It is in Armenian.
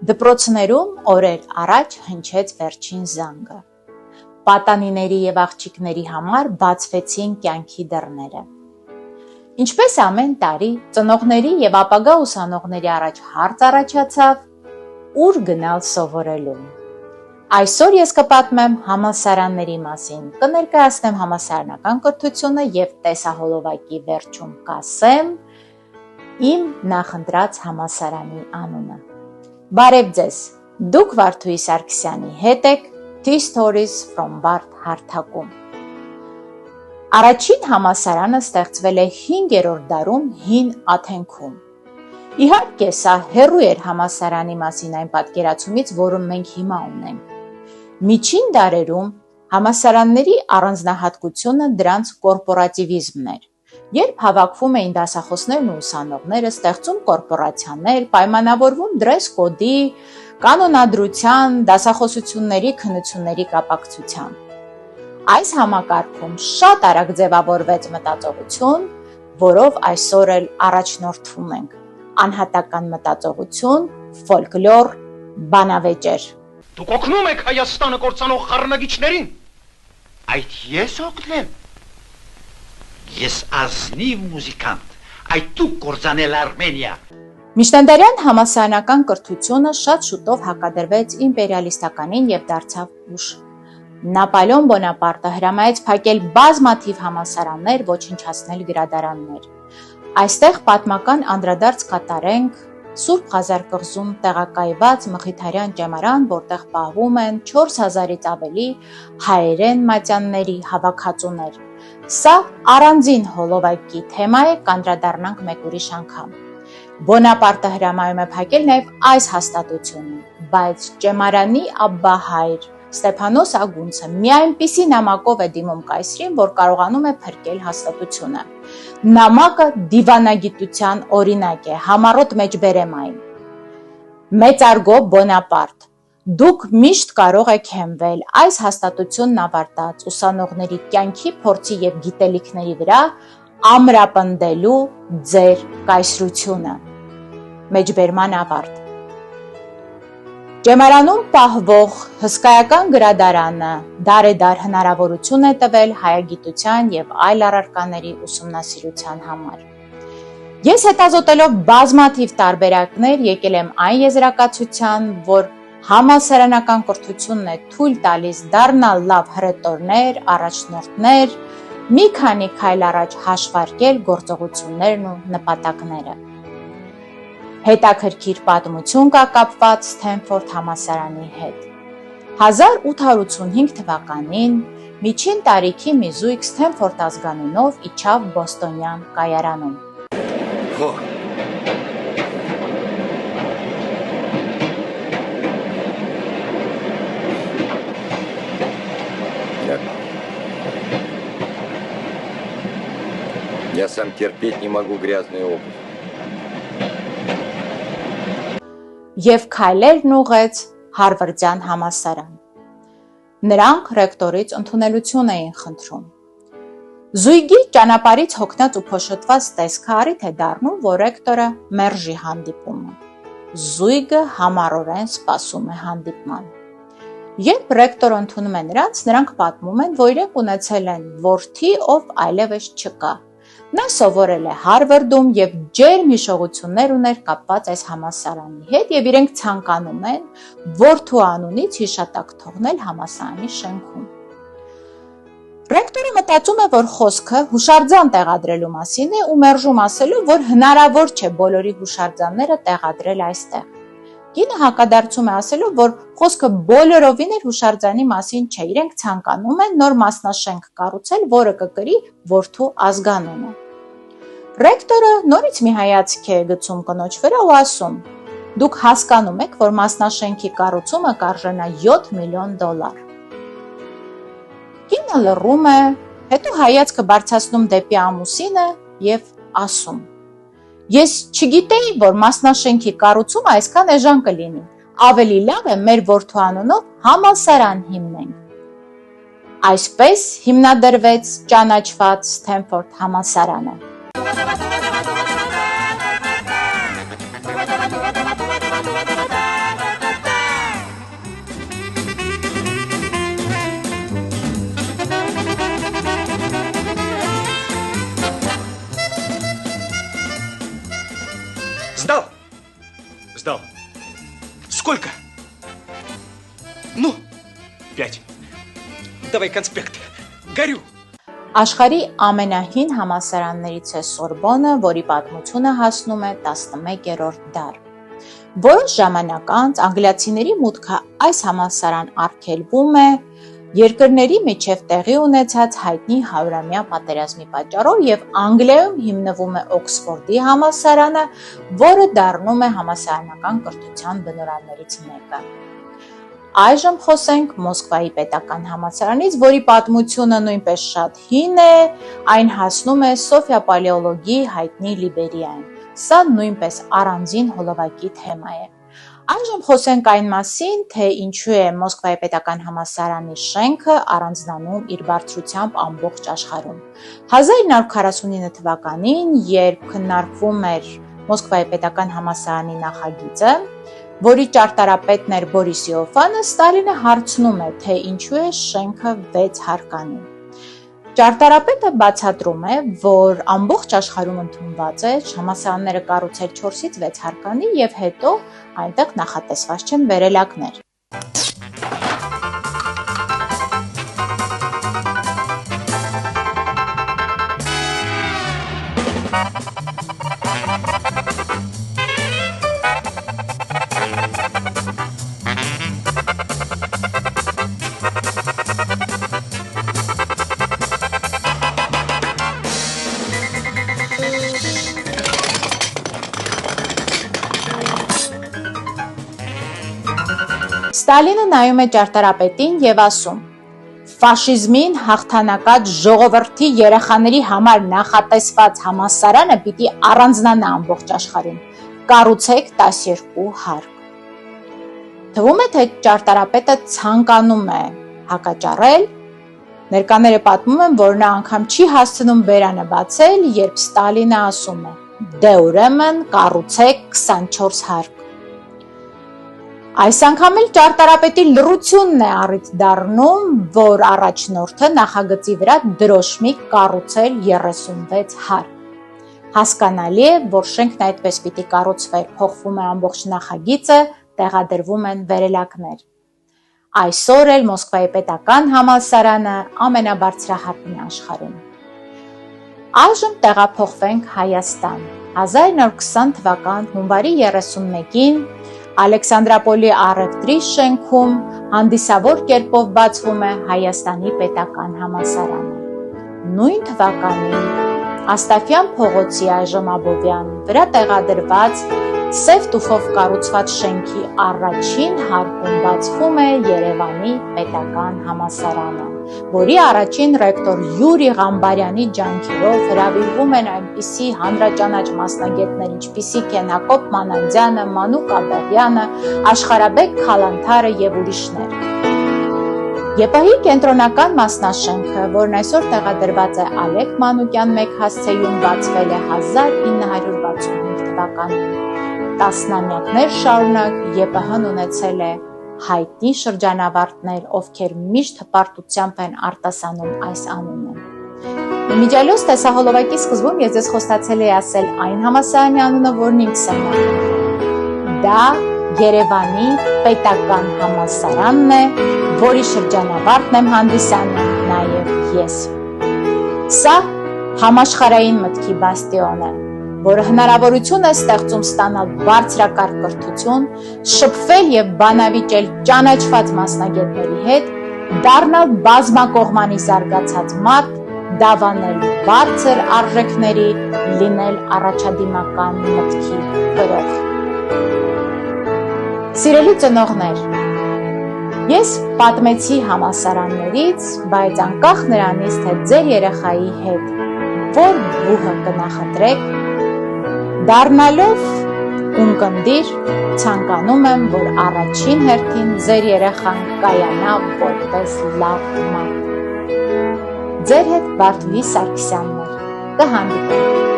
Դպրոցներում օրեր առաջ հնչեց վերջին զանգը։ Պատանիների և աղջիկների համար բացվեցին կյանքի դռները։ Ինչպես ամեն տարի, ծնողների և ապագա ուսանողների առաջ հարց առաջացավ՝ ուր գնալ սովորելու։ Այսօր ես կպատմեմ համալսարանների մասին, կներկայացնեմ համալսարանական կրթությունը և տեսահոլովակի վերջում կասեմ իմ նախընտրած համալսարանի անունը։ Բարև ձեզ, դուք Վարդուհի Սարգսյանի հետ եք T-Stories from Վարդ հարթակում։ Առաջին համալսարանը ստեղծվել է 5-րդ դարում հին Աթենքում։ Իհարկե, սա հեռու էր համալսարանի մասին այն պատկերացումից, որը մենք հիմա ունենք։ Միջին դարերում համալսարանների առանձնահատկությունը դրանց կորպորատիվիզմն էր, երբ հավաքվում էին դասախոսներն ու ուսանողները, ստեղծում կորպորացիաներ, պայմանավորվում դրես կոդի, կանոնադրության, դասախոսությունների, քննությունների կապակցությամբ։ Այս համակարգում շատ արագ ձևավորվեց մտածողություն, որով այսօր էլ առաջնորդվում ենք, անհատական մտածողություն, ֆոլկլոր, բանավեճեր։ Դուք օգնում եք Հայաստանը կործանող խառնագիչներին։ Այդ ես օգնեմ։ Ես ազնիվ մուզիկանտ, այդ դուք կործանել Արմենիա։ Միջնադարյան համալսարանական կրթությունը շատ շուտով հակադրվեց իմպերիալիստականին և դարձավ ուժ։ Նապոլեոն Բոնապարտը հրամայեց փակել բազմաթիվ համալսարաններ, ոչնչացնել գրադարաններ։ Այստեղ պատմական անդրադարձ կատարենք Սուրբ Ղազար կղզում տեղակայված Մխիթարյան ճեմարան, որտեղ պահվում են 4000-ից ավելի հայերեն մատյանների հավաքածուներ։ Սա առանձին հոլովակի թեմա է, կանդրադառնանք մեկ ուրիշ անգամ։ Բոնապարտը հրամայում է փակել նաև այս հաստատությունը, բայց ճեմարանի աբբահայր Ստեփանոս Ագունցը մի այնպիսի նամակով է դիմում կայսրին, որ կարողանում է փրկել հաստատությունը։ Նամակը դիվանագիտության օրինակ է, համառոտ մեջբերեմ այն։ Մեծարգո Բոնապարտ, դուք միշտ կարող եք հենվել այս հաստատությունն ավարտած ուսանողների կյանքի փորձի և գիտելիքների վրա ամրապնդելու ձեր կայսրությունը։ Մեջբերման ավարտ։ Ճեմարանում պահվող հսկայական գրադարանը դարեդար հնարավորություն է տվել հայագիտության և այլ առարկաների ուսումնասիրության համար։ Ես հետազոտելով բազմաթիվ տարբերակներ եկել եմ այն եզրակացության, որ համալսարանական կրթությունն է թույլ տալիս դառնալ լավ հռետորներ, առաջնորդներ, մի քանի քայլ առաջ հաշվարկել գործողություններն ու նպատակները։ Հետաքրքիր պատմություն կա կապված Սթենֆորդ համալսարանի հետ։ 1885 թվականին միջին տարիքի մի զույգ Սթենֆորդ ազգանունով իջավ Բոստոնյան կայարանում։ Я сам терпеть не могу грязную обувь. Եվ քայլերն ուղեց Հարվարդյան համալսարան։ Նրանք ռեկտորից ընդունելություն էին խնդրում։ Զույգի ճանապարհից հոգնած ու փոշոտված տեսքը առիթ է դառնում, որ ռեկտորը մերժի հանդիպումը։ Զույգը համառորեն սպասում է հանդիպման։ Երբ ռեկտորը ընդունում է նրանք պատմում են, որ իրենք ունեցել են որդի, ով այլևս չկա։ Նա սովորել է Հարվարդում և ջերմ հիշողություններ ուներ կապված այս համալսարանի հետ և իրենք ցանկանում են որդու անունից հիշատակ թողնել համալսարանի շենքում։ Ռեկտորը մտածում է, որ խոսքը հուշարձան տեղադրելու մասին է ու մերժում ասելու, որ հնարավոր չէ բոլորի հուշարձանները տեղադրել այստեղ։ Կինը հակադարձում է ասելով, որ խոսքը բոլորովին էլ հուշարձանի մասին չէ, իրենք ցանկանում են նոր մասնաշենք կառուցել, որը կկրի որդու ազգանունը։ Ռեկտորը նորից մի հայացք է գցում կնոջ վրա ու ասում. դուք հասկանում եք, որ մասնաշենքի կառուցումը կարժենա $7 միլիոն։ Կինը լռում է, հետո հայացքը բարձրացնում դեպի ամուսինը և ասում. Ես չգիտեի, որ մասնաշենքի կառուցումը այսքան էժան կլինի, ավելի լավ է մեր որդու անունով համալսարան հիմնենք։ Այսպես հիմնադրվեց ճանաչված Սթենֆորդ համալսարանը։ Сколько? Ну, 5. Давай конспект. Горю. Աշխարհի ամենահին համալսարաններից է Սորբոնը, որի պատմությունը հասնում է 11-րդ դար։ Որոշ ժամանակ անց անգլիացիների մուտքը այս համալսարան արգելվում է երկրների միջև տեղի ունեցած հայտնի 100-ամյա պատերազմի պատճառով եւ Անգլիայում հիմնվում է Օքսֆորդի համալսարանը, որը դառնում է համալսարանական կրթության բնօրրաններից մեկը։ Այժմ խոսենք Մոսկվայի պետական համալսարանից, որի պատմությունը նույնպես շատ հին է, այն հասնում է Սոֆիա Պալեոլոգի հայտնի Լիբերիային։ Սա նույնպես առանձին հոլովակի թեմա է։ Այժմ խոսենք այն մասին, թե ինչու է Մոսկվայի պետական համալսարանի շենքը առանձնանում իր բարձրությամբ ամբողջ աշխարհում։ 1949 թվականին, երբ քննարկվում էր Մոսկվայի պետական համալսարանի նախագիծը, որի ճարտարապետն էր Բորիս Իոֆանը, Ստալինը հարցնում է, թե ինչու է շենքը 6 հարկանի։ Ճարտարապետը բացատրում է, որ ամբողջ աշխարհում ընդունված է համալսարանները կառուցել 4-ից 6 հարկանի եւ հետո այնտեղ նախատեսված չեն վերելակներ։ Ստալինը նայում է ճարտարապետին եւ ասում. «Ֆաշիզմին հաղթանակած ժողովրդի երեխաների համար նախատեսված համալսարանը պիտի առանձնանա ամբողջ աշխարհում։ Կառուցեք 12 հարկ»։ Թվում է, թե ճարտարապետը ցանկանում է հակաճառել։ Ներկաները պատմում են, որ նա անգամ չի հասցնում բերանը բացել, երբ Ստալինը ասում է. «Դե ուրեմն կառուցեք 24 հարկ»։ Այս անգամ էլ ճարտարապետի լռությունն է առիթ դառնում, որ առաջնորդը նախագծի վրա դրոշմի կառուցել 36 հարկ։ Հասկանալի է, որ շենքն այդպես պիտի կառուցվեր, փոխվում է ամբողջ նախագիծը, տեղադրվում են վերելակներ։ Այսօր էլ Մոսկվայի պետական համալսարանը ամենաբարձրահարկն է աշխարհում։ Այժմ տեղափոխվենք Հայաստան։ 1920 թվական հունվարի 31-ին Ալեքսանդրապոլի առևտրի շենքում հանդիսավոր կերպով բացվում է Հայաստանի պետական համալսարանը։ Նույն թվականին Աստաֆյան փողոցի այժմ Աբովյան վրա տեղադրված սև տուֆով կառուցված շենքի առաջին հարկում բացվում է Երևանի պետական համալսարանը, որի առաջին ռեկտոր Յուրի Ղամբարյանի ջանքերով հրավիրվում են այնպիսի հանրաճանաչ մասնագետներ, ինչպիսիք են Հակոբ Մանանդյանը, Մանուկ Աբեղյանը, Աշխարհաբեկ Խալանթարը եւ ուրիշներ։ ԵՊՀ-ի կենտրոնական մասնաշենքը, որն այսօր տեղադրված է Ալեք Մանուկյան մեկ հասցեում, բացվել է 1965 թվականին։ Տասնամյակներ շարունակ ԵՊՀ-ն ունեցել է հայտնի շրջանավարտներ, ովքեր միշտ հպարտությամբ են արտասանում այս անունը։ Իմիջիալոց տեսահոլովակի սկզբում ես ձեզ խոստացել էի ասել այն համալսարանի անունը, որն ինքս եմ անում։ Դա Երևանի պետական համալսարանն է, որի շրջանավարտն եմ հանդիսանում նաև ես։ Սա համաշխարհային մտքի բաստիոն է, որը հնարավորություն է ստեղծում ստանալ բարձրակարգ կրթություն, շփվել եւ բանավիճել ճանաչված մասնագետների հետ, դառնալ բազմակողմանի զարգացած մարդ, դավանել բարձր արժեքների, լինել առաջադիմական մտքի կրող։ Սիրելի ծնողներ, ես պատմեցի համալսարաններից, բայց անկախ նրանից, թե ձեր երեխայի հետ որ բուհը կնախընտրեք, դառնալով ունկնդիր, ցանկանում եմ, որ առաջին հերթին ձեր երեխան կայանա որպես լավ մարդ։ Ձեր հետ Վարդուհի Սարգսյանն էր։ Կհանդիպենք։